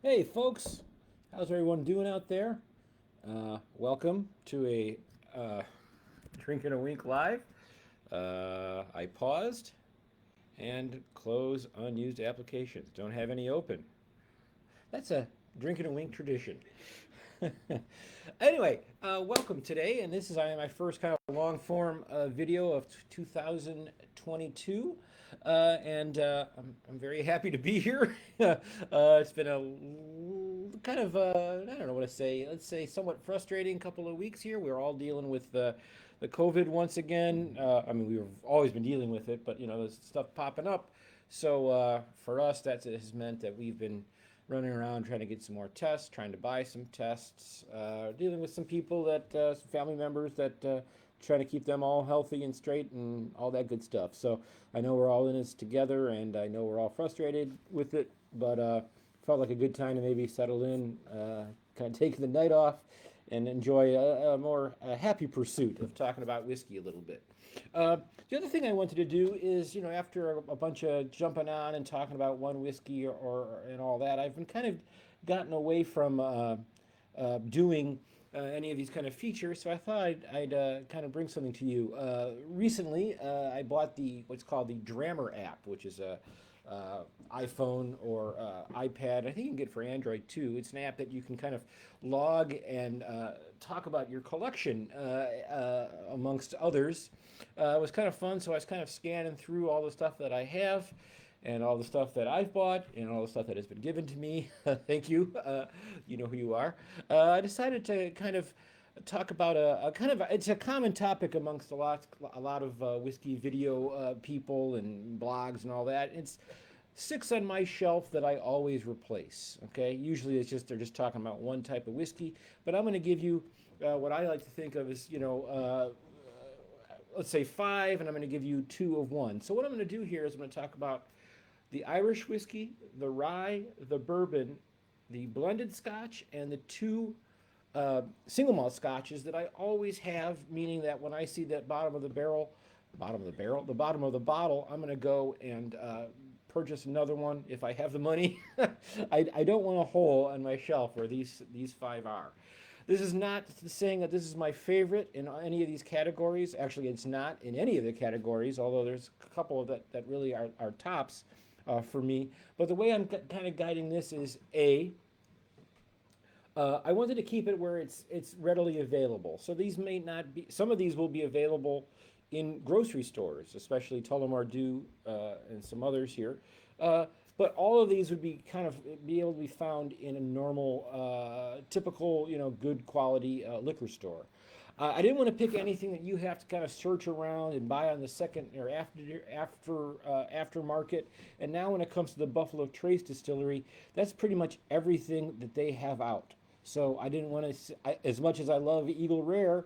Hey, folks, how's everyone doing out there? Welcome to a Drink and a Wink live. I paused and close unused applications. Don't have any open. That's a Drink and a Wink tradition. Anyway, welcome today, and this is my first kind of long form video of 2022. I'm very happy to be here. It's been a kind of, I don't know what to say, let's say somewhat frustrating couple of weeks here. We're all dealing with the COVID once again. I mean, we've always been dealing with it, but there's stuff popping up. So for us, that has meant that we've been running around trying to get some more tests, trying to buy some tests, dealing with some people some family members that trying to keep them all healthy and straight and all that good stuff. So I know we're all in this together, and I know we're all frustrated with it, but felt like a good time to maybe settle in, kind of take the night off, and enjoy a more happy pursuit of talking about whiskey a little bit. The other thing I wanted to do is, after a bunch of jumping on and talking about one whiskey and all that, I've been kind of gotten away from doing any of these kind of features. So I thought I'd kind of bring something to you. Recently, I bought what's called the Drammer app, which is a iPhone or iPad. I think you can get it for Android too. It's an app that you can kind of log and talk about your collection amongst others. It was kind of fun, so I was kind of scanning through all the stuff that I have and all the stuff that I've bought and all the stuff that has been given to me. Thank you. You know who you are. I decided to kind of talk about a kind of it's a common topic amongst a lot of whiskey video people and blogs and all that. It's six on my shelf that I always replace. Okay, usually they're just talking about one type of whiskey, but I'm going to give you what I like to think of as let's say five, and I'm going to give you two of one. So what I'm going to do here is I'm going to talk about the Irish whiskey, the rye, the bourbon, the blended Scotch, and the two single malt scotches that I always have, meaning that when I see that the bottom of the bottle, I'm going to go and purchase another one if I have the money. I don't want a hole on my shelf where these five are. This is not saying that this is my favorite in any of these categories. Actually, it's not in any of the categories, although there's a couple that really are tops for me. But the way I'm kind of guiding this is I wanted to keep it where it's readily available. So these may not be. Some of these will be available in grocery stores, especially Tullamore Dew and some others here. But all of these would be able to be found in a normal, typical, good quality liquor store. I didn't want to pick anything that you have to kind of search around and buy on the second or aftermarket. And now, when it comes to the Buffalo Trace Distillery, that's pretty much everything that they have out. So I didn't want to, as much as I love Eagle Rare,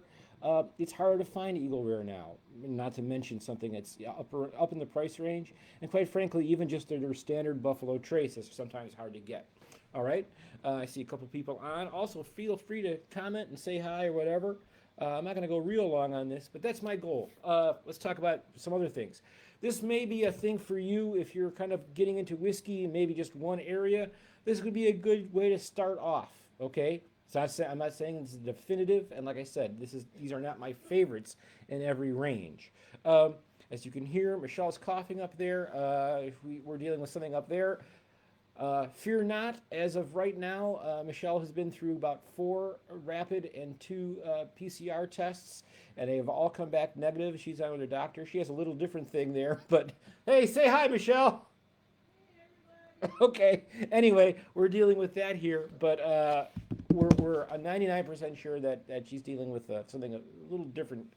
it's hard to find Eagle Rare now. Not to mention something that's up in the price range, and quite frankly, even just their standard Buffalo Trace is sometimes hard to get. All right, I see a couple people on. Also, feel free to comment and say hi or whatever. I'm not going to go real long on this, but that's my goal. Let's talk about some other things. This may be a thing for you if you're kind of getting into whiskey and maybe just one area. This would be a good way to start off. Okay, I'm not saying this is definitive, and like I said, these are not my favorites in every range. As you can hear, Michelle's coughing up there. If we're dealing with something up there, fear not. As of right now, Michelle has been through about 4 rapid and 2 PCR tests, and they have all come back negative. She's on with her doctor. She has a little different thing there, but hey, say hi, Michelle. Okay. Anyway, we're dealing with that here, but we're 99% sure that she's dealing with something a little different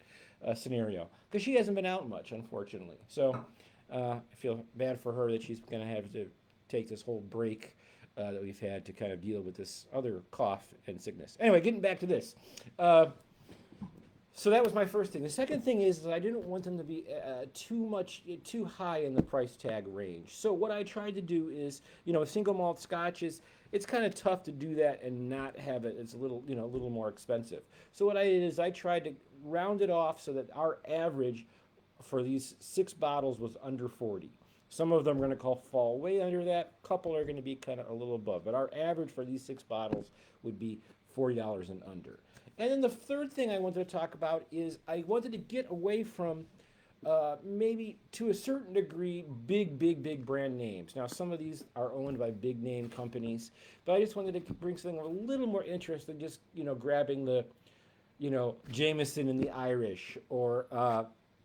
scenario because she hasn't been out much, unfortunately. So I feel bad for her that she's going to have to take this whole break that we've had to kind of deal with this other cough and sickness. Anyway, getting back to this. So that was my first thing. The second thing is that I didn't want them to be too high in the price tag range. So what I tried to do is, single malt scotches, it's kind of tough to do that and not have it. It's a little more expensive. So what I did is I tried to round it off so that our average for these 6 bottles was under 40. Some of them are going to call fall way under that. A couple are going to be kind of a little above. But our average for these 6 bottles would be $40 and under. And then the third thing I wanted to talk about is I wanted to get away from maybe to a certain degree big brand names. Now some of these are owned by big name companies, but I just wanted to bring something a little more interesting, just grabbing the Jameson and the Irish, or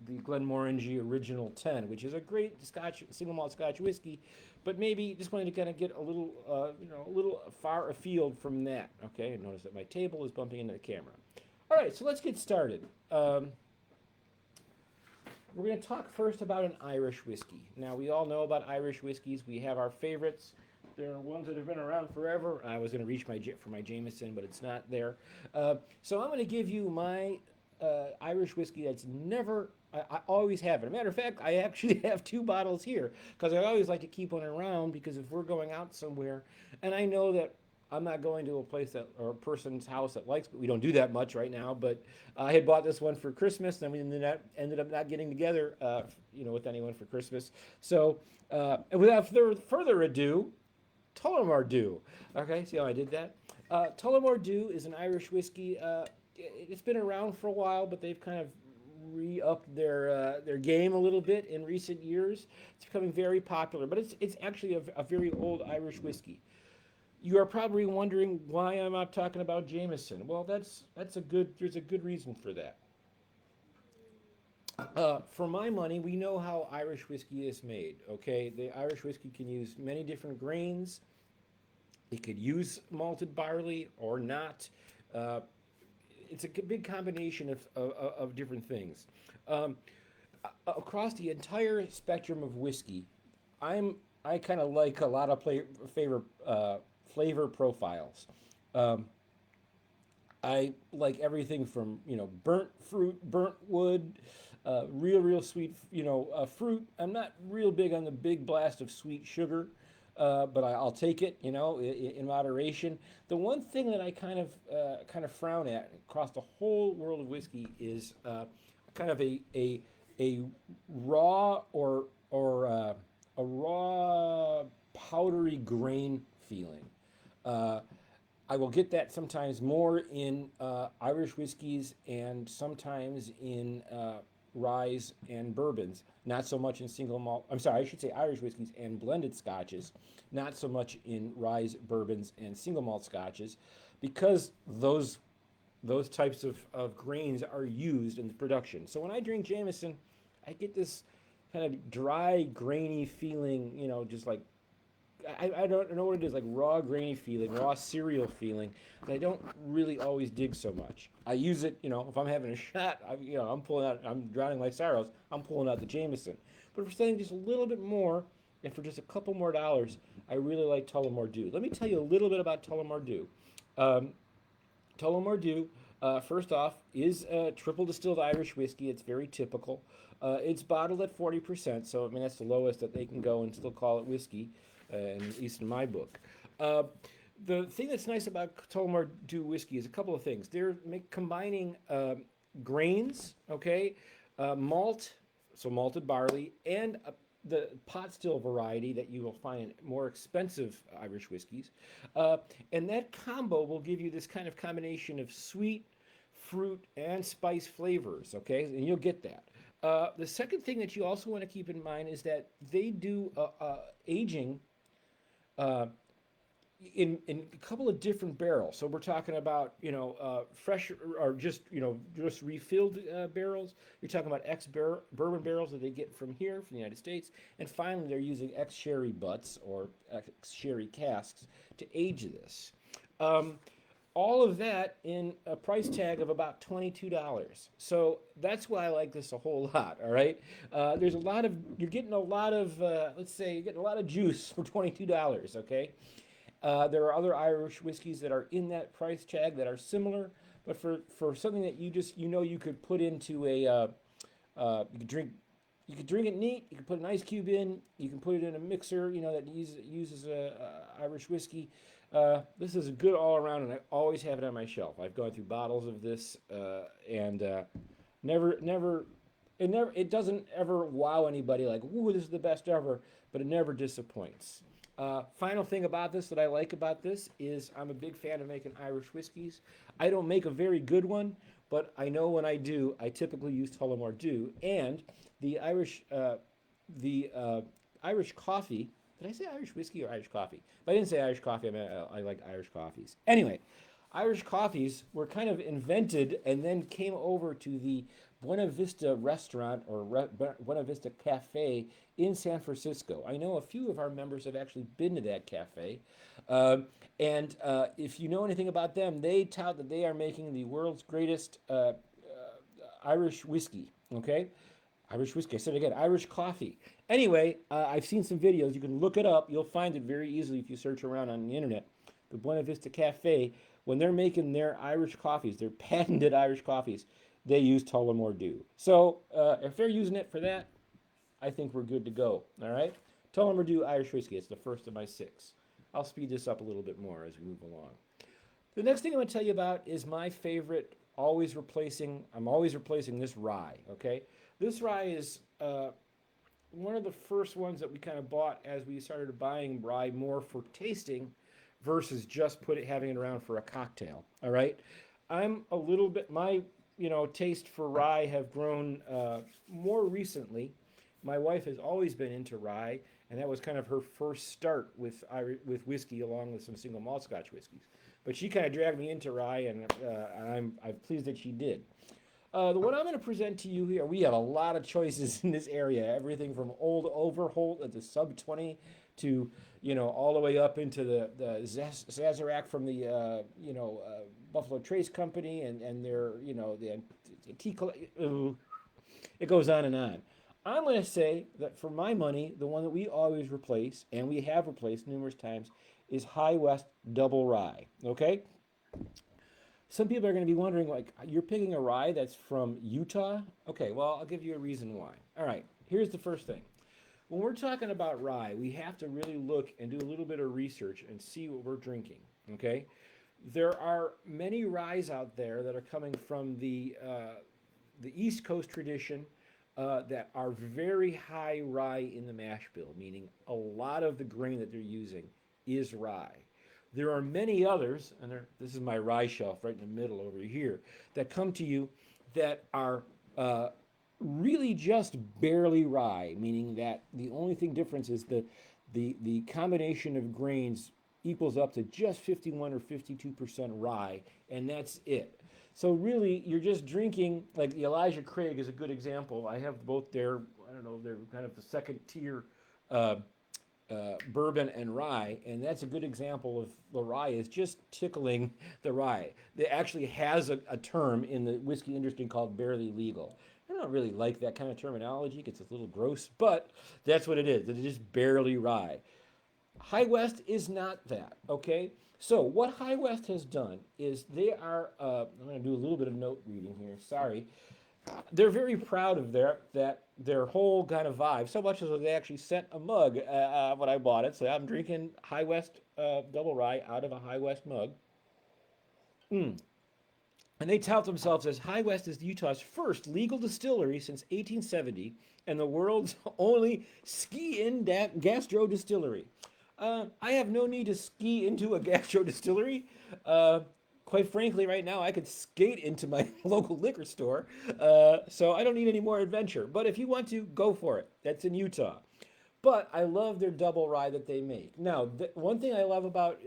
the Glenmorangie Original 10, which is a great Scotch single malt Scotch whiskey, but maybe just wanted to kind of get a little a little far afield from that. Okay, and notice that my table is bumping into the camera. All right, so let's get started. We're going to talk first about an Irish whiskey. Now, we all know about Irish whiskeys. We have our favorites. There are ones that have been around forever. I was going to reach for my Jameson, but it's not there. So I'm going to give you my Irish whiskey that's never, I always have it. As a matter of fact, I actually have 2 bottles here because I always like to keep one around, because if we're going out somewhere, and I know that I'm not going to a place that, or a person's house that likes, we don't do that much right now, but I had bought this one for Christmas, and we ended up not getting together, with anyone for Christmas. So, and without further ado, Tullamore Dew. Okay, see how I did that? Tullamore Dew is an Irish whiskey. It's been around for a while, but they've kind of re-upped their game a little bit in recent years. It's becoming very popular, but it's actually a very old Irish whiskey. You are probably wondering why I'm not talking about Jameson. Well, there's a good reason for that. For my money, we know how Irish whiskey is made. Okay, the Irish whiskey can use many different grains. It could use malted barley or not. It's a big combination of different things. Across the entire spectrum of whiskey, I kind of like a lot of flavor profiles. I like everything from burnt fruit, burnt wood, real sweet fruit. I'm not real big on the big blast of sweet sugar, but I'll take it in moderation. The one thing that I kind of frown at across the whole world of whiskey is kind of a raw or a raw powdery grain feeling. I will get that sometimes more in Irish whiskeys and sometimes in ryes and bourbons. Not so much in single malt. I'm sorry, I should say Irish whiskeys and blended scotches. Not so much in ryes, bourbons, and single malt scotches, because those types of grains are used in the production. So when I drink Jameson, I get this kind of dry, grainy feeling, just like I don't know what it is, like raw grainy feeling, raw cereal feeling that I don't really always dig so much. I use it, if I'm having a shot, I'm drowning my sorrows, I'm pulling out the Jameson. But for something just a little bit more, and for just a couple more dollars, I really like Tullamore Dew. Let me tell you a little bit about Tullamore Dew. Tullamore Dew, first off, is a triple distilled Irish whiskey. It's very typical. It's bottled at 40%, so that's the lowest that they can go and still call it whiskey, at least in my book. The thing that's nice about Tullamore Dew whiskey is a couple of things. They're combining grains, okay, malt, so malted barley, and the pot still variety that you will find in more expensive Irish whiskeys. And that combo will give you this kind of combination of sweet, fruit, and spice flavors, okay? And you'll get that. The second thing that you also want to keep in mind is that they do aging in a couple of different barrels. So we're talking about fresh or just refilled barrels. You're talking about bourbon barrels that they get from here, from the United States, and finally they're using ex sherry butts or ex sherry casks to age this. All of that in a price tag of about $22. So that's why I like this a whole lot. All right, you're getting a lot of let's say you're getting a lot of juice for $22. Okay. There are other Irish whiskeys that are in that price tag that are similar, but for something that you could put into you could drink it neat. You can put an ice cube in. You can put it in a mixer, that uses Irish whiskey. This is a good all around, and I always have it on my shelf. I've gone through bottles of this and never it doesn't ever wow anybody like, ooh, this is the best ever, but it never disappoints. Final thing about this that I like about this is I'm a big fan of making Irish whiskeys. I don't make a very good one, but I know when I do, I typically use Tullamore Dew, and the Irish the Irish coffee. Did I say Irish whiskey or Irish coffee? If I didn't say Irish coffee, I mean I like Irish coffees. Anyway, Irish coffees were kind of invented and then came over to the Buena Vista restaurant or Buena Vista Cafe in San Francisco. I know a few of our members have actually been to that cafe. And if you know anything about them, they tout that they are making the world's greatest Irish whiskey. Okay? Irish whiskey. I said it again, Irish coffee. Anyway, I've seen some videos. You can look it up. You'll find it very easily if you search around on the internet. The Buena Vista Cafe, when they're making their Irish coffees, their patented Irish coffees, they use Tullamore Dew. So if they're using it for that, I think we're good to go. All right? Tullamore Dew Irish whiskey. It's the first of my 6. I'll speed this up a little bit more as we move along. The next thing I'm going to tell you about is my favorite, I'm always replacing this rye, okay? This rye is one of the first ones that we kind of bought as we started buying rye more for tasting versus just having it around for a cocktail, all right? I'm a little bit, my taste for rye have grown more recently. My wife has always been into rye, and that was kind of her first start with whiskey, along with some single malt Scotch whiskeys. But she kind of dragged me into rye, and I'm pleased that she did. The one I'm going to present to you here, we have a lot of choices in this area. Everything from Old Overholt at the sub 20 to all the way up into the Sazerac from the Buffalo Trace Company and their the tea. It goes on and on. I'm going to say that for my money, the one that we always replace, and we have replaced numerous times, is High West Double Rye. Okay? Some people are going to be wondering, like, you're picking a rye that's from Utah? Okay, well, I'll give you a reason why. All right, here's the first thing. When we're talking about rye, we have to really look and do a little bit of research and see what we're drinking, okay? There are many ryes out there that are coming from the East Coast tradition that are very high rye in the mash bill, meaning a lot of the grain that they're using is rye. There are many others, and this is my rye shelf right in the middle over here, that come to you that are really just barely rye, meaning that the only thing difference is the combination of grains equals up to just 51 or 52% rye, and that's it. So really, you're just drinking, like the Elijah Craig is a good example. I have both their, I don't know, they're kind of the second tier bourbon and rye, and that's a good example of the rye is just tickling the rye. It actually has a term in the whiskey industry called barely legal. I don't really like that kind of terminology. It gets a little gross, but that's what it is. It is barely rye. High West is not that, okay? So what High West has done is they are, I'm going to do a little bit of note reading here, sorry. They're very proud of their whole kind of vibe, so much as they actually sent a mug when I bought it. So I'm drinking High West Double Rye out of a High West mug. And they tout themselves as High West is Utah's first legal distillery since 1870 and the world's only ski-in gastro distillery. I have no need to ski into a gastro distillery. Quite frankly, right now I could skate into my local liquor store, so I don't need any more adventure. But if you want to, go for it. That's in Utah. But I love their double rye that they make. Now, one thing I love about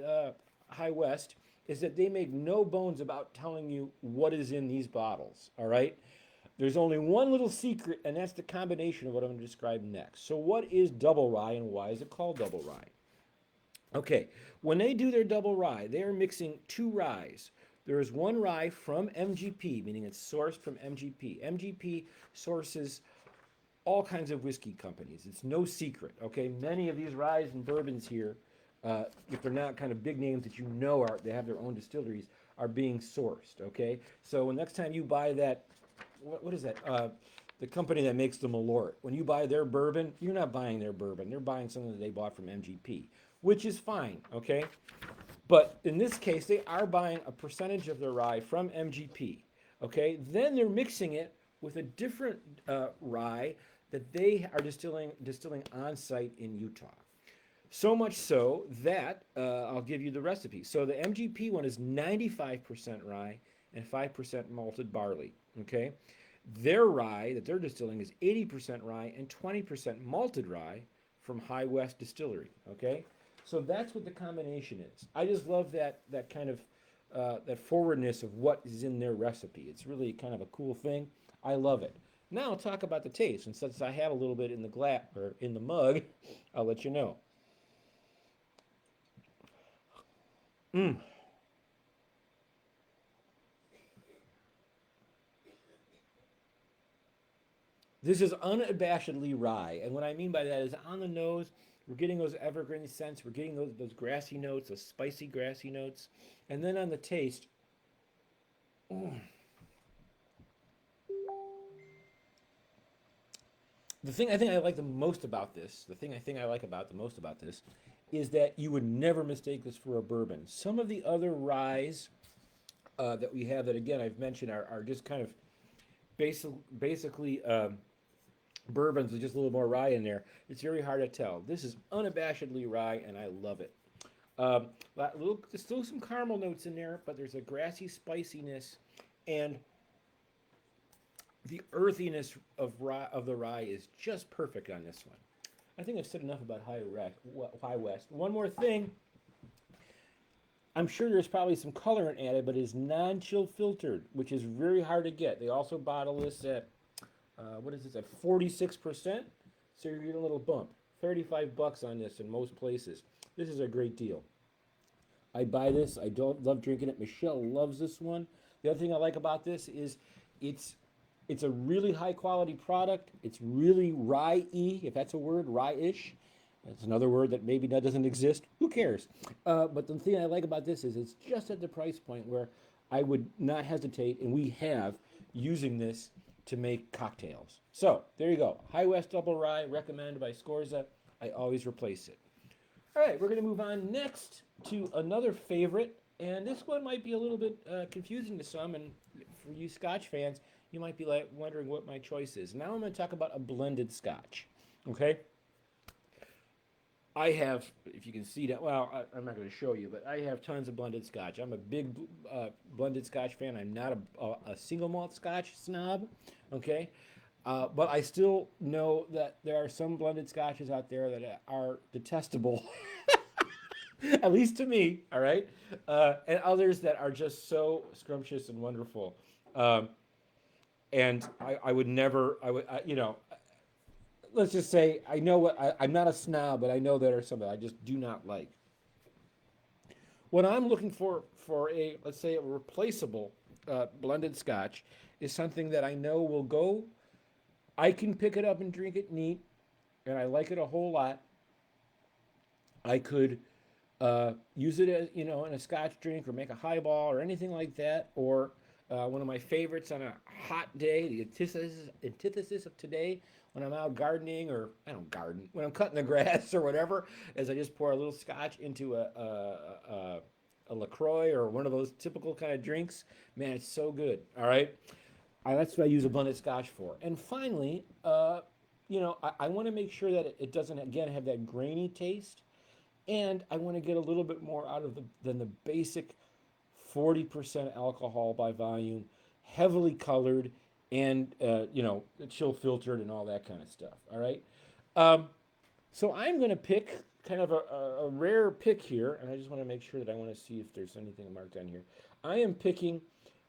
High West is that they make no bones about telling you what is in these bottles, all right? There's only one little secret, and that's the combination of what I'm going to describe next. So what is double rye, and why is it called double rye? Okay, when they do their double rye, they are mixing 2 ryes. There is one rye from MGP, meaning it's sourced from MGP. MGP sources all kinds of whiskey companies. It's no secret, okay? Many of these ryes and bourbons here, if they're not kind of big names that they have their own distilleries, are being sourced, okay? So next time you buy that, what is that? The company that makes the Malort. When you buy their bourbon, you're not buying their bourbon. They're buying something that they bought from MGP, which is fine, okay? But in this case, they are buying a percentage of their rye from MGP, okay? Then they're mixing it with a different rye that they are distilling on site in Utah. So much so that I'll give you the recipe. So the MGP one is 95% rye and 5% malted barley. Okay, their rye that they're distilling is 80% rye and 20% malted rye from High West Distillery. Okay, so that's what the combination is. I just love that kind of that forwardness of what is in their recipe. It's really kind of a cool thing. I love it. Now I'll talk about the taste, and since I have a little bit in the glass or in the mug, I'll let you know. Mm. This is unabashedly rye, and what I mean by that is on the nose, we're getting those evergreen scents, we're getting those grassy notes, those spicy grassy notes, and then on the taste, mm, the thing I think I like the most about this, the thing I think I like about the most about this, is that you would never mistake this for a bourbon. Some of the other ryes that we have that again I've mentioned are just kind of basically bourbons with just a little more rye in there. It's very hard to tell. This is unabashedly rye, and I love it. There's still some caramel notes in there, but there's a grassy spiciness, and the earthiness of the rye is just perfect on this one. I think I've said enough about High West. One more thing. I'm sure there's probably some colorant added, but it's non-chill filtered, which is very hard to get. They also bottle this at what is this at 46%? So you're getting a little bump. 35 bucks on this in most places. This is a great deal. I buy this. I don't love drinking it. Michelle loves this one. The other thing I like about this is it's it's a really high quality product. It's really rye-y, if that's a word, rye-ish. That's another word that maybe that doesn't exist. Who cares? But the thing I like about this is it's just at the price point where I would not hesitate, and we have, using this to make cocktails. So there you go. High West Double Rye, recommended by Scorza. I always replace it. All right, we're going to move on next to another favorite, and this one might be a little bit confusing to some, and for you Scotch fans, you might be like wondering what my choice is. Now I'm going to talk about a blended Scotch. Okay, I have, if you can see that, well, I'm not going to show you, but I have tons of blended Scotch. I'm a big blended Scotch fan. I'm not a single malt Scotch snob. Okay, but I still know that there are some blended Scotches out there that are detestable. At least to me, all right, and others that are just so scrumptious and wonderful. Um, and I would never, let's just say I know I'm not a snob, but I know there are some that I just do not like. What I'm looking for a, let's say, a replaceable blended Scotch is something that I know will go. I can pick it up and drink it neat, and I like it a whole lot. I could use it as in a Scotch drink or make a highball or anything like that. Or one of my favorites on a hot day, the antithesis of today, when I'm out gardening or I don't garden when I'm cutting the grass or whatever, as I just pour a little Scotch into a Lacroix or one of those typical kind of drinks. Man, it's so good. All right, that's what I use a blended Scotch for. And finally, I want to make sure that it doesn't again have that grainy taste, and I want to get a little bit more out of than the basic 40% alcohol by volume, heavily colored, and chill filtered and all that kind of stuff. All right. Um, so I'm going to pick kind of a rare pick here, and I just want to make sure that I want to see if there's anything marked on here. I am picking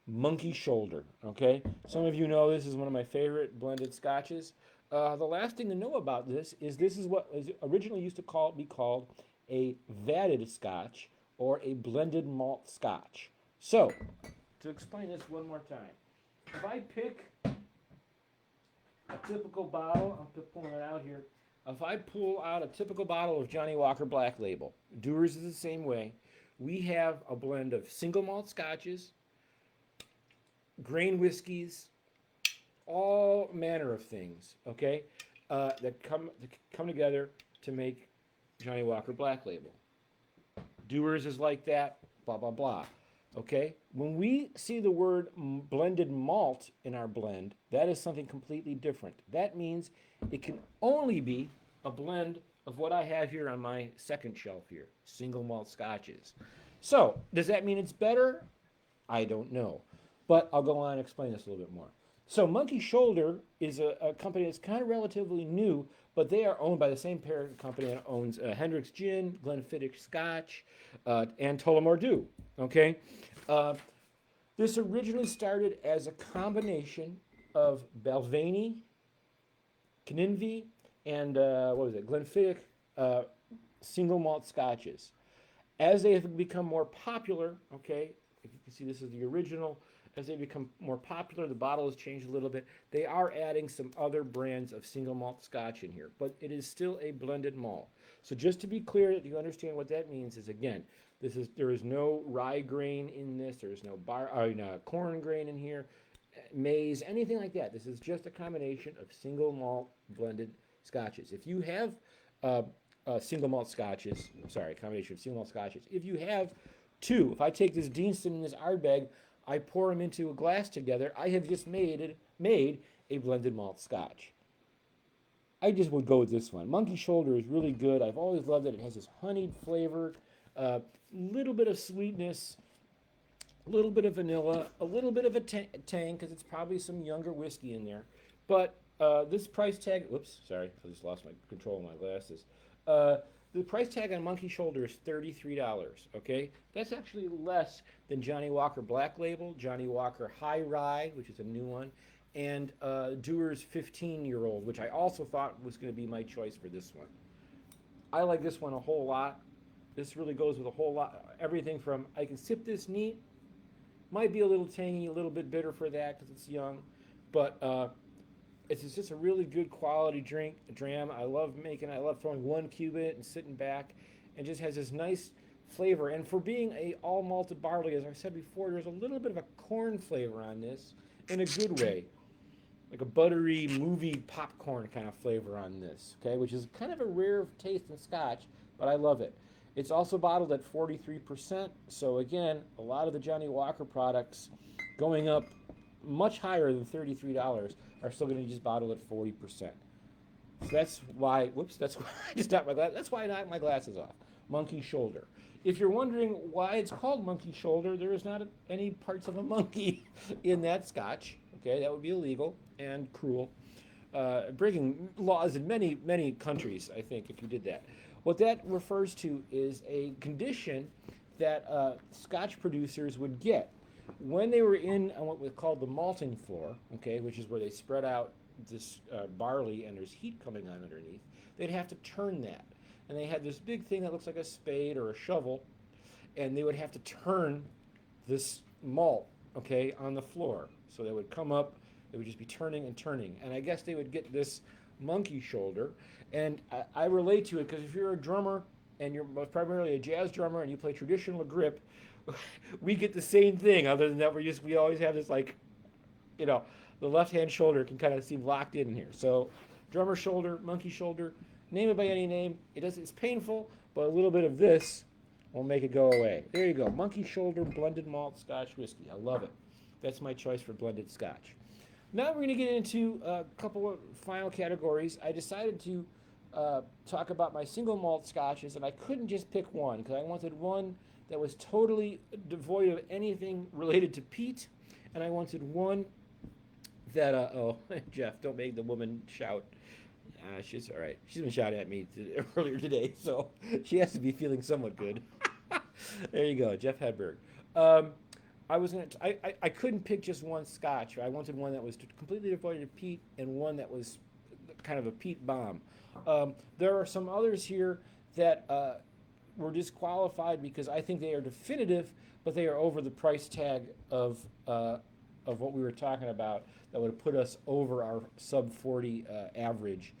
Monkey Shoulder. Okay. Some of you know this is one of my favorite blended scotches. The last thing to know about this is what is originally used to be called a vatted Scotch or a blended malt Scotch. So, to explain this one more time, if I pick a typical bottle, I'm pulling it out here. If I pull out a typical bottle of Johnnie Walker Black Label, Dewar's is the same way. We have a blend of single malt Scotches, grain whiskeys, all manner of things, okay, that come together to make Johnnie Walker Black Label. Dewar's is like that, blah, blah, blah. Okay? When we see the word blended malt in our blend, that is something completely different. That means it can only be a blend of what I have here on my second shelf here, single malt scotches. So, does that mean it's better? I don't know. But I'll go on and explain this a little bit more. So, Monkey Shoulder is a company that's kind of relatively new, but they are owned by the same parent company that owns Hendrick's Gin, Glenfiddich Scotch, and Tullamore Dew. Okay? Uh, this originally started as a combination of Balvenie, Kinninvie, and what was it, Glenfiddich uh, single malt scotches. As they have become more popular, okay, if you can see this is the original, as they become more popular, the bottle has changed a little bit. They are adding some other brands of single malt scotch in here, but it is still a blended malt. So just to be clear that you understand what that means is, again, there is no rye grain in this. There is no corn grain in here, maize, anything like that. This is just a combination of single malt blended scotches. If you have single malt scotches, sorry, combination of single malt scotches. If you have two, if I take this Deanston and this Ardbeg, I pour them into a glass together, I have just made a blended malt scotch. I just would go with this one. Monkey Shoulder is really good. I've always loved it. It has this honeyed flavor, a little bit of sweetness, a little bit of vanilla, a little bit of a tang because it's probably some younger whiskey in there. But this price tag, whoops, sorry, I just lost my control of my glasses. The price tag on Monkey Shoulder is $33. Okay, that's actually less than Johnnie Walker Black Label, Johnnie Walker High Rye, which is a new one, and Dewar's 15-year-old, which I also thought was going to be my choice for this one. I like this one a whole lot. This really goes with a whole lot. Everything from I can sip this neat, might be a little tangy, a little bit bitter for that because it's young, but it's just a really good quality dram. I love throwing one cube in it and sitting back, and just has this nice flavor. And for being a all malted barley, as I said before, there's a little bit of a corn flavor on this in a good way, like a buttery movie popcorn kind of flavor on this. Okay, which is kind of a rare taste in Scotch, but I love it. It's also bottled at 43%. So again, a lot of the Johnnie Walker products going up much higher than $33 are still going to just bottle at 40%. So that's why, whoops, that's why I just knocked my glass. That's why I knocked my glasses off. Monkey Shoulder. If you're wondering why it's called Monkey Shoulder, there is not any parts of a monkey in that Scotch. Okay, that would be illegal and cruel. Breaking laws in many, many countries, I think, if you did that. What that refers to is a condition that Scotch producers would get when they were in on what was called the malting floor, okay, which is where they spread out this barley and there's heat coming on underneath. They'd have to turn that. And they had this big thing that looks like a spade or a shovel, and they would have to turn this malt, okay, on the floor. So they would come up, they would just be turning and turning. And I guess they would get this Monkey Shoulder. And I relate to it because if you're a drummer and you're primarily a jazz drummer and you play traditional grip, we get the same thing. Other than that, we always have this, like, the left hand shoulder can kind of seem locked in here. So drummer shoulder, Monkey Shoulder, name it by any name. It's painful, but a little bit of this will make it go away. There you go, Monkey Shoulder blended malt Scotch whiskey. I love it. That's my choice for blended Scotch. Now we're going to get into a couple of final categories. I decided to talk about my single malt scotches, and I couldn't just pick one because I wanted one that was totally devoid of anything related to peat, and I wanted one that, Jeff, don't make the woman shout. She's all right. She's been shouting at me earlier today, so she has to be feeling somewhat good. There you go, Jeff Hedberg. I couldn't pick just one scotch. I wanted one that was completely devoid of peat and one that was kind of a peat bomb. There are some others here that were disqualified because I think they are definitive, but they are over the price tag of what we were talking about that would put us over our sub 40 average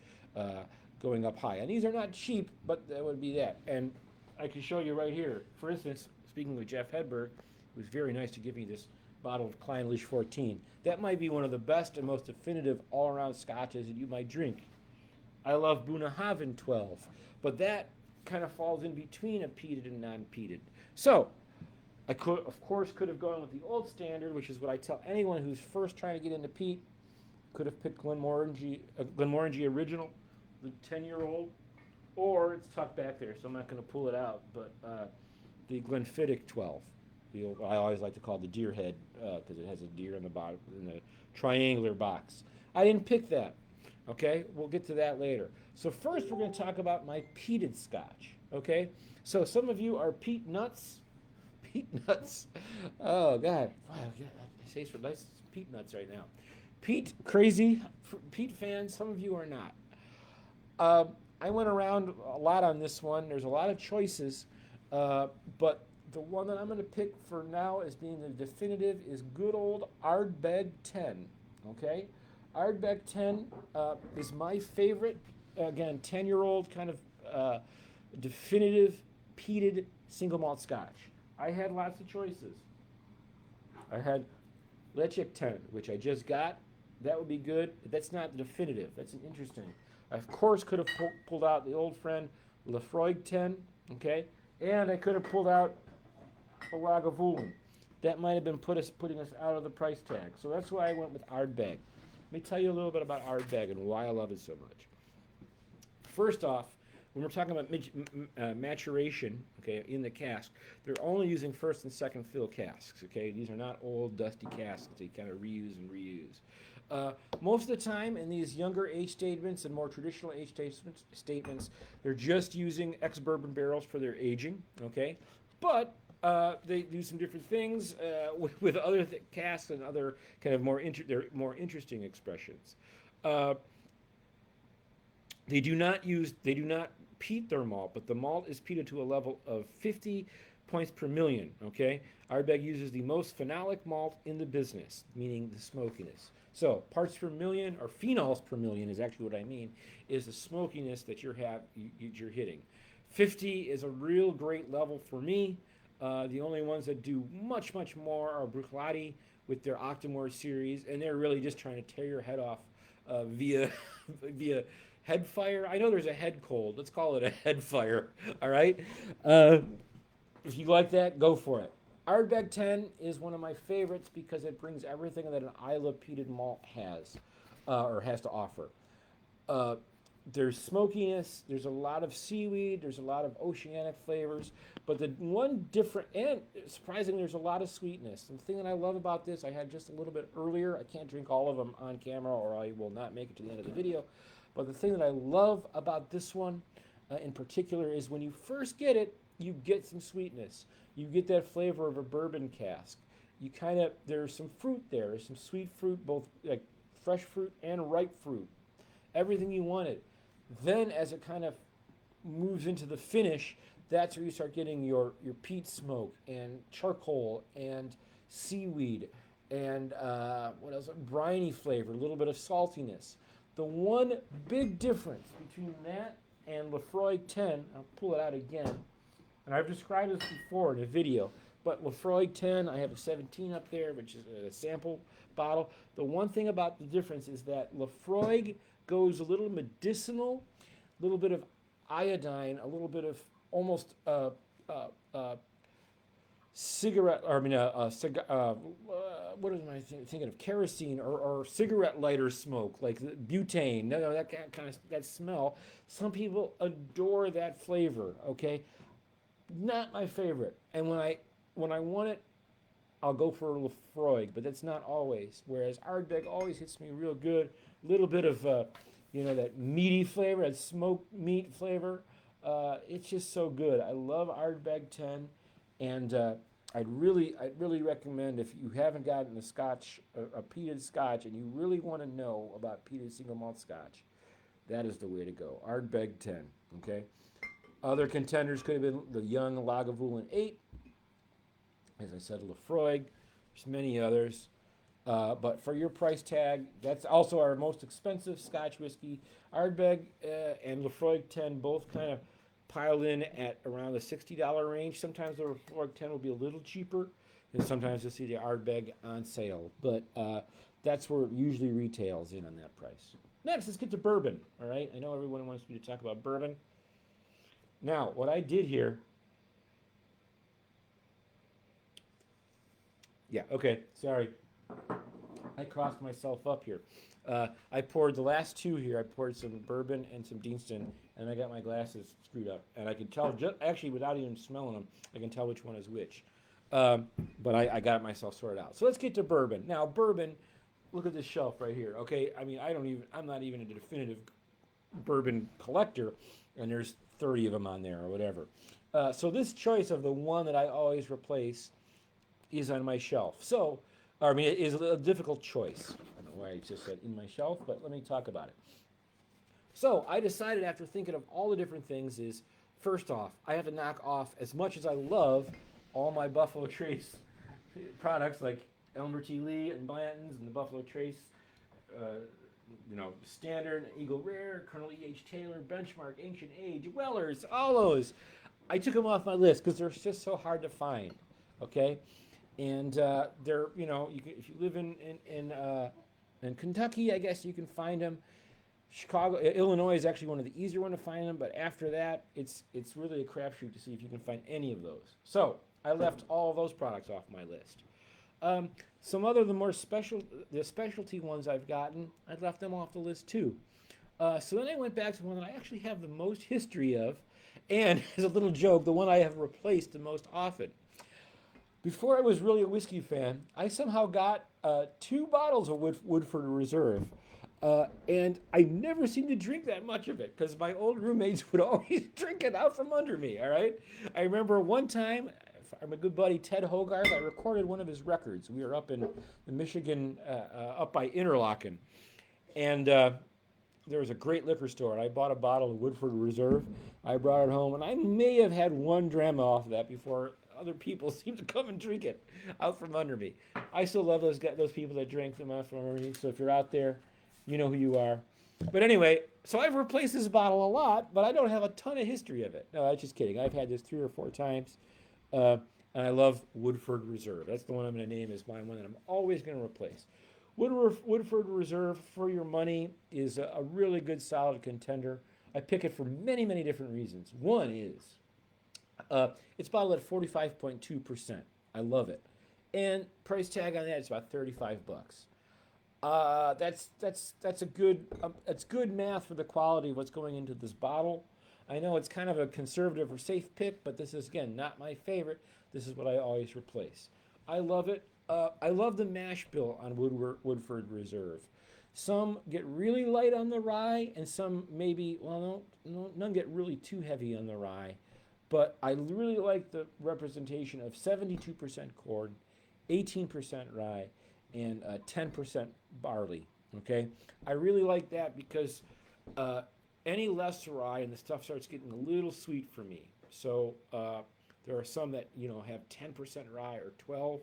going up high. And these are not cheap, but that would be that. And I can show you right here. For instance, speaking with Jeff Hedberg, it was very nice to give me this bottle of Clynelish 14. That might be one of the best and most definitive all-around scotches that you might drink. I love Bunnahabhain 12, but that kind of falls in between a peated and non-peated. So, I could, of course, could have gone with the old standard, which is what I tell anyone who's first trying to get into peat. Could have picked Glenmorangie Original, the 10-year-old, or it's tucked back there, so I'm not going to pull it out. But the Glenfiddich 12, I always like to call it the deer head because it has a deer in the bottom in the triangular box. I didn't pick that. Okay, we'll get to that later. So first, we're going to talk about my peated Scotch. Okay, so some of you are peat nuts. Peat nuts. Oh God, wow, I say for nice peat nuts right now. Peat crazy, Peat fans. Some of you are not. I went around a lot on this one. There's a lot of choices, but the one that I'm going to pick for now as being the definitive is good old Ardbeg 10. Okay, Ardbeg 10 is my favorite. Again, 10-year-old kind of definitive peated single malt Scotch. I had lots of choices. I had Ledaig 10, which I just got. That would be good, but that's not the definitive. That's an interesting. I, of course, could have pulled out the old friend Laphroaig 10, okay? And I could have pulled out a Lagavulin. That might have been putting us out of the price tag. So that's why I went with Ardbeg. Let me tell you a little bit about Ardbeg and why I love it so much. First off, when we're talking about maturation, okay, in the cask, they're only using first and second fill casks, okay? These are not old, dusty casks. They kind of reuse and reuse. Most of the time in these younger age statements and more traditional age statements, they're just using ex-bourbon barrels for their aging, okay? But they do some different things with other casks and other kind of more interesting expressions. They do not peat their malt, but the malt is peated to a level of 50 points per million, okay? Ardbeg uses the most phenolic malt in the business, meaning the smokiness. So parts per million, or phenols per million is actually what I mean, is the smokiness that you're hitting. 50 is a real great level for me. The only ones that do much, much more are Bruichladdich with their Octomore series, and they're really just trying to tear your head off via head fire. I know there's a head cold. Let's call it a head fire. All right. If you like that, go for it. Ardbeg 10 is one of my favorites because it brings everything that an Islay peated malt has, or has to offer. There's smokiness. There's a lot of seaweed. There's a lot of oceanic flavors. But the one different, and surprisingly, there's a lot of sweetness. And the thing that I love about this, I had just a little bit earlier. I can't drink all of them on camera, or I will not make it to the end of the video. But the thing that I love about this one in particular is when you first get it, you get some sweetness. You get that flavor of a bourbon cask. You kind of, there's some fruit there. There's some sweet fruit, both like fresh fruit and ripe fruit. Everything you wanted. Then as it kind of moves into the finish, that's where you start getting your peat smoke and charcoal and seaweed and what else? Briny flavor, a little bit of saltiness. The one big difference between that and Laphroaig 10, I'll pull it out again, and I've described this before in a video, but Laphroaig 10, I have a 17 up there, which is a sample bottle. The one thing about the difference is that Laphroaig goes a little medicinal, a little bit of iodine, a little bit of almost cigarette, or I mean, what am I thinking of? Kerosene or cigarette lighter smoke, like butane. No, that kind of that smell. Some people adore that flavor. Okay, not my favorite. And when I want it, I'll go for Laphroaig, but that's not always. Whereas Ardbeg always hits me real good. A little bit of that meaty flavor, that smoked meat flavor. It's just so good. I love Ardbeg 10, and I'd really recommend, if you haven't gotten a Scotch, a peated Scotch, and you really want to know about peated single malt Scotch, that is the way to go. Ardbeg 10. Okay. Other contenders could have been the young Lagavulin 8. As I said, Laphroaig. There's many others. But for your price tag, that's also our most expensive Scotch whiskey. Ardbeg and Laphroaig 10 both kind of pile in at around the $60 range. Sometimes the Laphroaig 10 will be a little cheaper, and sometimes you'll see the Ardbeg on sale. But that's where it usually retails in on that price. Next, let's get to bourbon. All right, I know everyone wants me to talk about bourbon. Now, what I did here Yeah. Okay. Sorry, I crossed myself up here. I poured the last two here. I poured some bourbon and some Deanston, and I got my glasses screwed up, and I can tell just actually without even smelling them, I can tell which one is which. Um, but I got myself sorted out. So let's get to bourbon. Now, bourbon. Look at this shelf right here. Okay. I mean, I'm not even a definitive bourbon collector, and there's 30 of them on there or whatever. So this choice of the one that I always replace is on my shelf. So, I mean, it is a difficult choice. I don't know why I just said in my shelf, but let me talk about it. So I decided after thinking of all the different things is, first off, I have to knock off as much as I love all my Buffalo Trace products like Elmer T. Lee and Blanton's and the Buffalo Trace, uh, Standard, Eagle Rare, Colonel E.H. Taylor, Benchmark, Ancient Age, Weller's, all those. I took them off my list because they're just so hard to find. Okay, and they're you can, if you live in Kentucky, I guess you can find them. Chicago, Illinois is actually one of the easier one to find them, but after that, it's really a crapshoot to see if you can find any of those. So I left all of those products off my list. Some other the specialty ones I've gotten, I left them off the list too. So then I went back to one that I actually have the most history of, and as a little joke, the one I have replaced the most often. Before I was really a whiskey fan, I somehow got two bottles of Woodford Reserve. And I never seemed to drink that much of it because my old roommates would always drink it out from under me. All right. I remember one time, my good buddy Ted Hogarth, I recorded one of his records. We were up in the Michigan, up by Interlaken, and there was a great liquor store. And I bought a bottle of Woodford Reserve. I brought it home, and I may have had one dram off of that before other people seemed to come and drink it out from under me. I still love those people that drink them out from under me. So if you're out there, you know who you are. But anyway, so I've replaced this bottle a lot, but I don't have a ton of history of it. No, I'm just kidding. I've had this 3 or 4 times, and I love Woodford Reserve. That's the one I'm going to name as my one that I'm always going to replace. Woodford Reserve, for your money, is a really good, solid contender. I pick it for many, many different reasons. One is it's bottled at 45.2%. I love it. And price tag on that is about $35. That's a good that's good math for the quality of what's going into this bottle. I know it's kind of a conservative or safe pick, but this is again not my favorite. This is what I always replace. I love it. I love the mash bill on Woodford Reserve. Some get really light on the rye, and some maybe no, none get really too heavy on the rye. But I really like the representation of 72% corn, 18% rye, and 10% barley. Okay, I really like that because any less rye and the stuff starts getting a little sweet for me. So there are some that have 10% rye or 12.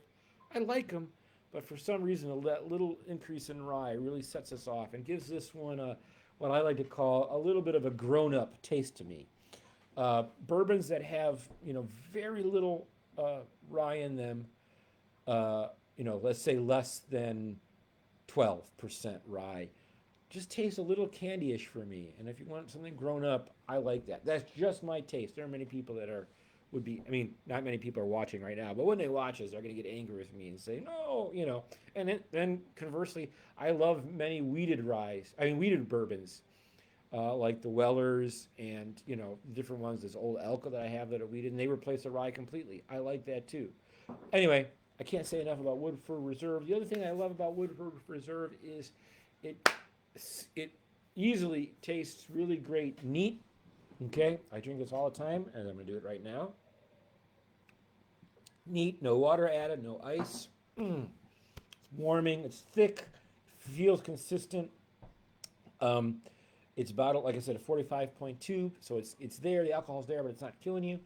I like them, but for some reason that little increase in rye really sets us off and gives this one what I like to call a little bit of a grown-up taste to me. Bourbons that have very little rye in them, let's say less than 12% rye, just tastes a little candyish for me. And if you want something grown up, I like that. That's just my taste. There are many people that would be. I mean, not many people are watching right now, but when they watch us, they're going to get angry with me and say no, And then conversely, I love many weeded bourbons. Like the Wellers and different ones. There's Old Elka that I have that are weeded, and they replace the rye completely. I like that too. Anyway, I can't say enough about Woodford Reserve. The other thing I love about Woodford Reserve is it it easily tastes really great neat. Okay, I drink this all the time, and I'm gonna do it right now. Neat, no water added, no ice. It's warming. It's thick, feels consistent. Um, It's bottled, like I said, at 45.2, so it's there. The alcohol's there, but it's not killing you.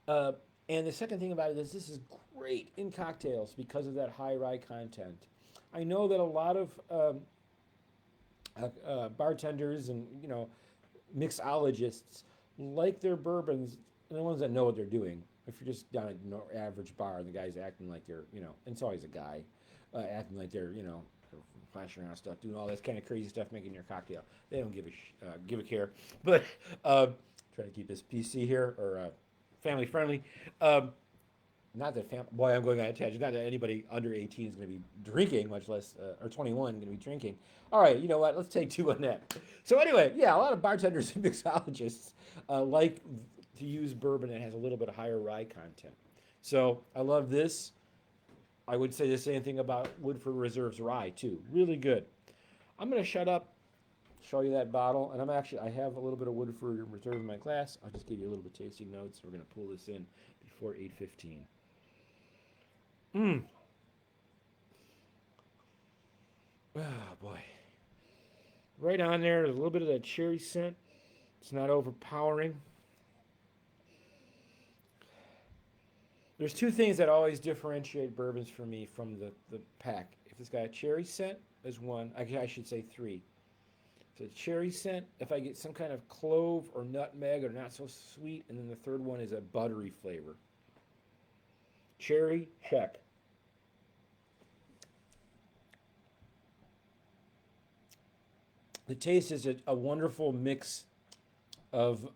Uh, and the second thing about it is this is great in cocktails because of that high rye content. I know that a lot of bartenders and mixologists like their bourbons, and the ones that know what they're doing. If you're just down at an average bar and the guy's acting like they're, and it's always a guy acting like they're, flashing around stuff, doing all this kind of crazy stuff, making your cocktail. They don't give a care. But try to keep this PC here or family friendly. not that boy, I'm going on a tangent. Not that anybody under 18 is going to be drinking, much less or 21 going to be drinking. All right, you know what? Let's take two on that. So anyway, yeah, a lot of bartenders and mixologists like to use bourbon that has a little bit higher rye content. So I love this. I would say the same thing about Woodford Reserve's rye too. Really good. I'm going to shut up, show you that bottle, and I have a little bit of Woodford Reserve in my glass. I'll just give you a little bit of tasting notes. We're going to pull this in before 8:15. Mmm. Oh boy. Right on there, there's a little bit of that cherry scent. It's not overpowering. There's two things that always differentiate bourbons for me from the pack. If it's got a cherry scent, there's one. I should say three. So cherry scent, if I get some kind of clove or nutmeg or not so sweet, and then the third one is a buttery flavor. Cherry, check. The taste is a wonderful mix of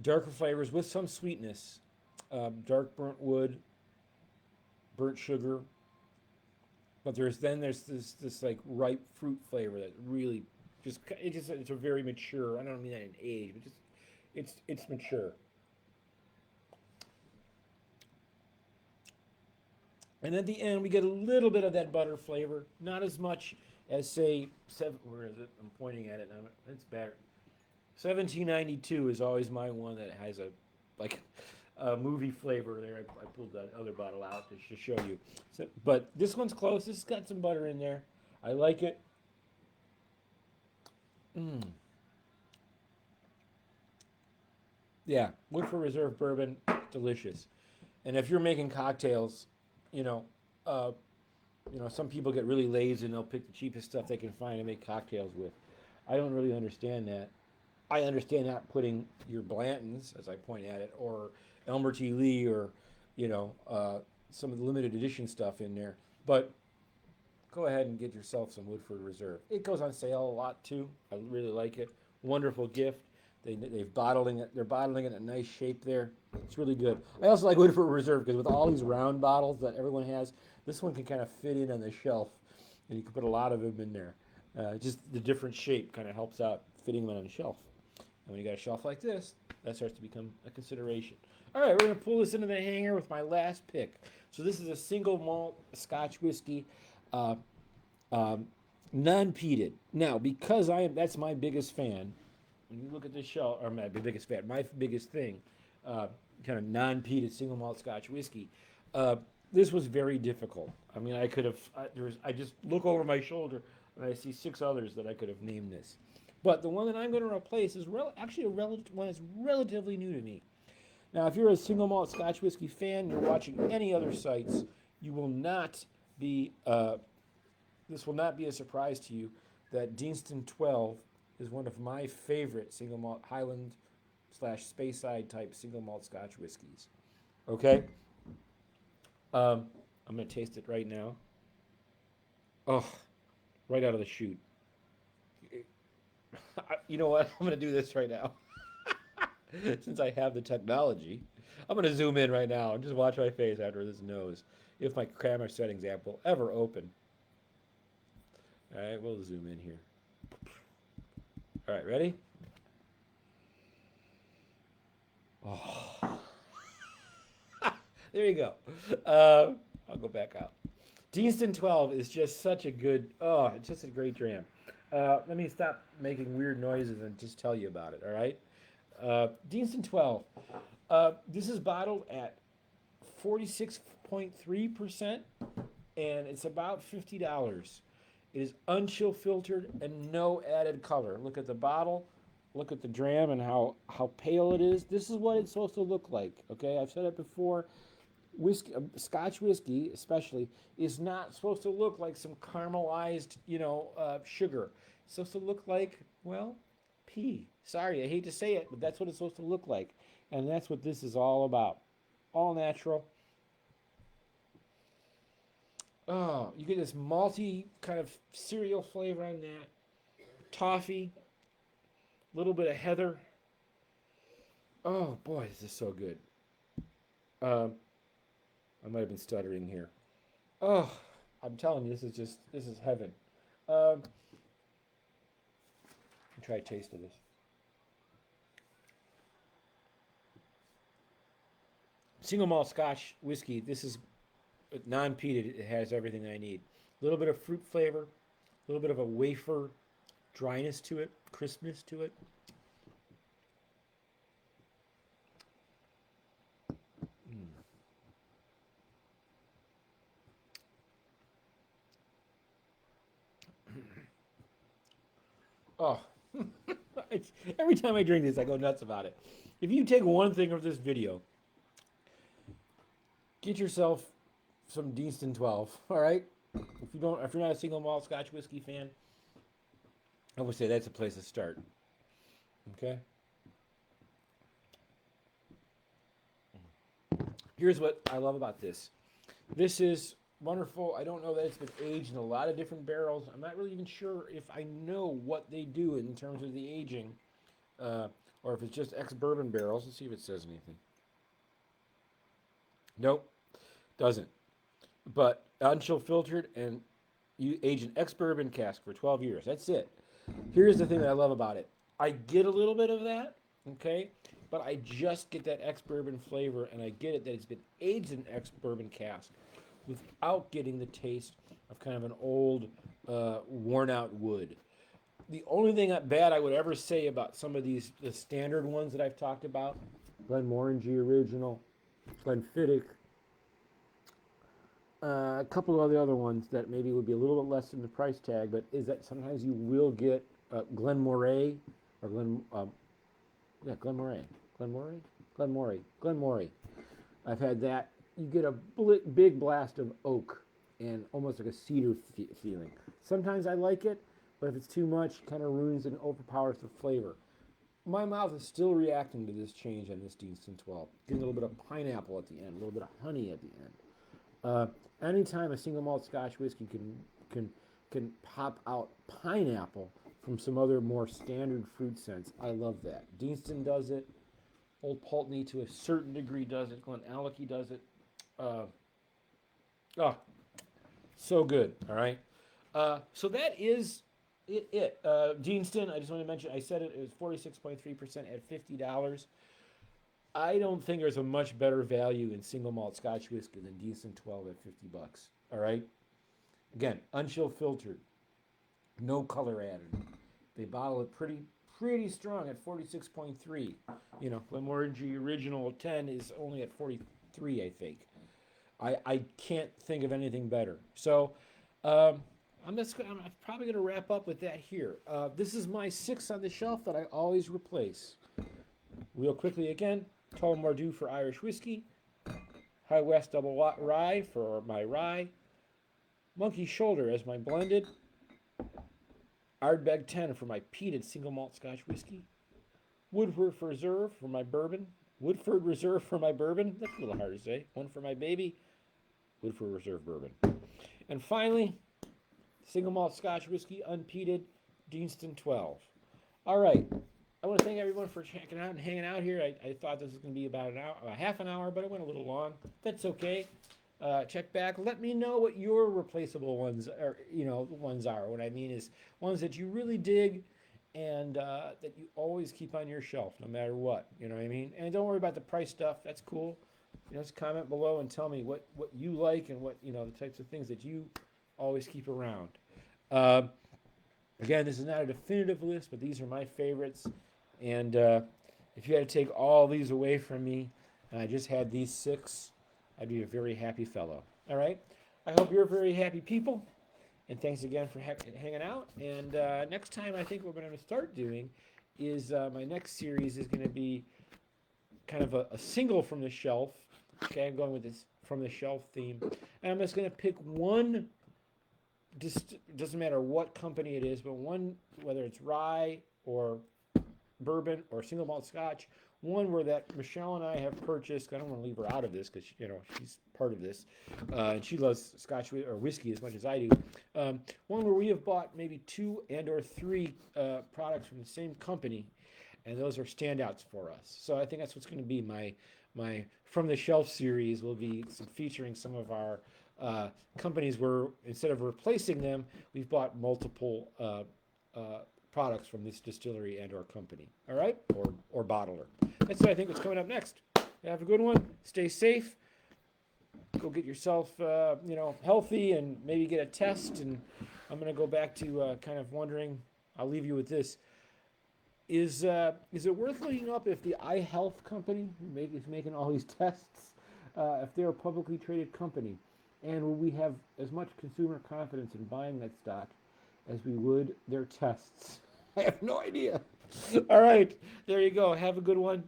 darker flavors with some sweetness, dark burnt wood, burnt sugar, but there's this like ripe fruit flavor that really it's a very mature. I don't mean that in age, but just it's mature. And at the end, we get a little bit of that butter flavor, not as much as say where is it? I'm pointing at it now. It's better. 1792 is always my one that has a movie flavor there. I pulled that other bottle out to show you. So, but this one's close. This has got some butter in there. I like it. Mm. Yeah, Woodford Reserve bourbon, delicious. And if you're making cocktails, you know, uh, some people get really lazy and they'll pick the cheapest stuff they can find to make cocktails with. I don't really understand that. I understand not putting your Blantons, as I point at it, or Elmer T. Lee, or some of the limited edition stuff in there. But go ahead and get yourself some Woodford Reserve. It goes on sale a lot too. I really like it. Wonderful gift. They've bottling it. They're bottling it in a nice shape there. It's really good. I also like Woodford Reserve because with all these round bottles that everyone has, this one can kind of fit in on the shelf, and you can put a lot of them in there. Just the different shape kind of helps out fitting them on the shelf. And when you got a shelf like this, that starts to become a consideration. All right, we're going to pull this into the hanger with my last pick. So this is a single malt Scotch whiskey, non-peated. Now, because that's my biggest fan. When you look at this shelf, or my biggest fan, my biggest thing, kind of non-peated single malt Scotch whiskey. This was very difficult. I mean, I could have. I just look over my shoulder and I see 6 others that I could have named this. But the one that I'm going to replace is actually one that's relatively new to me. Now, if you're a single malt Scotch whiskey fan, you're watching any other sites, you will not be. This will not be a surprise to you that Deanston 12 is one of my favorite single malt Highland / Speyside type single malt Scotch whiskeys. Okay, I'm going to taste it right now. Oh, right out of the chute. You know what? I'm going to do this right now. Since I have the technology, I'm going to zoom in right now and just watch my face after this nose. If my camera settings app will ever open. All right, we'll zoom in here. All right, ready? Oh. There you go. I'll go back out. Deanston 12 is just such a good, it's just a great dram. Let me stop making weird noises and just tell you about it, all right? Deanston 12. This is bottled at 46.3%, and it's about $50. It is unchill filtered and no added color. Look at the bottle, look at the dram and how pale it is. This is what it's supposed to look like, okay? I've said it before. Whiskey, Scotch whiskey especially, is not supposed to look like some caramelized, sugar. It's supposed to look like, well, pee. Sorry, I hate to say it, but that's what it's supposed to look like. And that's what this is all about. All natural. Oh, you get this malty kind of cereal flavor on that. Toffee. A little bit of heather. Oh boy, this is so good. Um, I might have been stuttering here. Oh, I'm telling you, this is heaven. Um, try a taste of this. Single malt Scotch whiskey. This is non-peated. It has everything I need. A little bit of fruit flavor, a little bit of a wafer dryness to it, crispness to it. Mm. Oh, every time I drink this, I go nuts about it. If you take one thing of this video, get yourself some Deanston 12. All right. If you're not a single malt Scotch whiskey fan, I would say that's a place to start. Okay. Here's what I love about this. This is wonderful. I don't know that it's been aged in a lot of different barrels. I'm not really even sure if I know what they do in terms of the aging, uh, or if it's just ex-bourbon barrels. Let's see if it says anything. Nope, doesn't. But unchill filtered and you age an ex-bourbon cask for 12 years. That's it. Here's the thing that I love about it. I get a little bit of that, okay? But I just get that ex-bourbon flavor, and I get it that it's been aged in ex-bourbon cask without getting the taste of kind of an old, worn-out wood. The only thing bad I would ever say about some of the standard ones that I've talked about, Glenmorangie Original, Glenfiddich, a couple of the other ones that maybe would be a little bit less than the price tag, but is that sometimes you will get Glenmoray or Glenmoray, Glenmoray, Glenmoray. I've had that. You get a big blast of oak and almost like a cedar feeling. Sometimes I like it, but if it's too much, it kind of ruins and overpowers the flavor. My mouth is still reacting to this change on this Deanston 12. Getting a little bit of pineapple at the end, a little bit of honey at the end. Uh, Anytime a single malt Scotch whiskey can can pop out pineapple from some other more standard fruit scents, I love that. Deanston does it. Old Pulteney to a certain degree does it. Glenallachie does it. Uh, oh, so good. All right. So that is Deanston, I just want to mention, I said it was 46.3% at $50. I don't think there's a much better value in single malt Scotch whiskey than Deanston 12 at $50. All right. Again, unchill filtered, no color added. They bottle it pretty strong at 46.3. You know, Glenmorangie Original 10 is only at 43, I think. I can't think of anything better. So um, I'm probably gonna wrap up with that here. This is my six on the shelf that I always replace. Real quickly again, Tullamore for Irish whiskey, High West Double Rye for my rye, Monkey Shoulder as my blended, Ardbeg 10 for my peated single malt Scotch whiskey, Woodford Reserve for my bourbon, Woodford Reserve for my bourbon. That's a little hard to say. One for my baby, Woodford Reserve bourbon. And finally, single malt Scotch whiskey, unpeated, Deanston 12. All right. I want to thank everyone for checking out and hanging out here. I thought this was going to be about an hour, half an hour, but it went a little long. That's okay. Check back. Let me know what your replaceable ones are. Ones are. What I mean is ones that you really dig and that you always keep on your shelf, no matter what. You know what I mean? And don't worry about the price stuff. That's cool. Just comment below and tell me what you like and what the types of things that you always keep around. Uh, Again, this is not a definitive list, but these are my favorites. And if you had to take all these away from me, and I just had these six, I'd be a very happy fellow. All right? I hope you're very happy people. And thanks again for hanging out. And next time, I think what we're going to start doing is my next series is going to be kind of a single from the shelf. Okay, I'm going with this from the shelf theme. And I'm just going to pick one. Just doesn't matter what company it is, but one, whether it's rye or bourbon or single malt Scotch, one where that Michelle and I have purchased. I don't want to leave her out of this because she's part of this, and she loves Scotch or whiskey as much as I do. One where we have bought maybe two and or three products from the same company, and those are standouts for us. So I think that's what's going to be my from the shelf series. Will be featuring some of our companies where instead of replacing them, we've bought multiple products from this distillery and or company. All right, or bottler. That's what I think what's coming up next. Have a good one. Stay safe. Go get yourself, healthy, and maybe get a test. And I'm going to go back to kind of wondering. I'll leave you with this: is it worth looking up if the iHealth company is making all these tests, if they're a publicly traded company, and will we have as much consumer confidence in buying that stock as we would their tests? I have no idea. All right, there you go. Have a good one.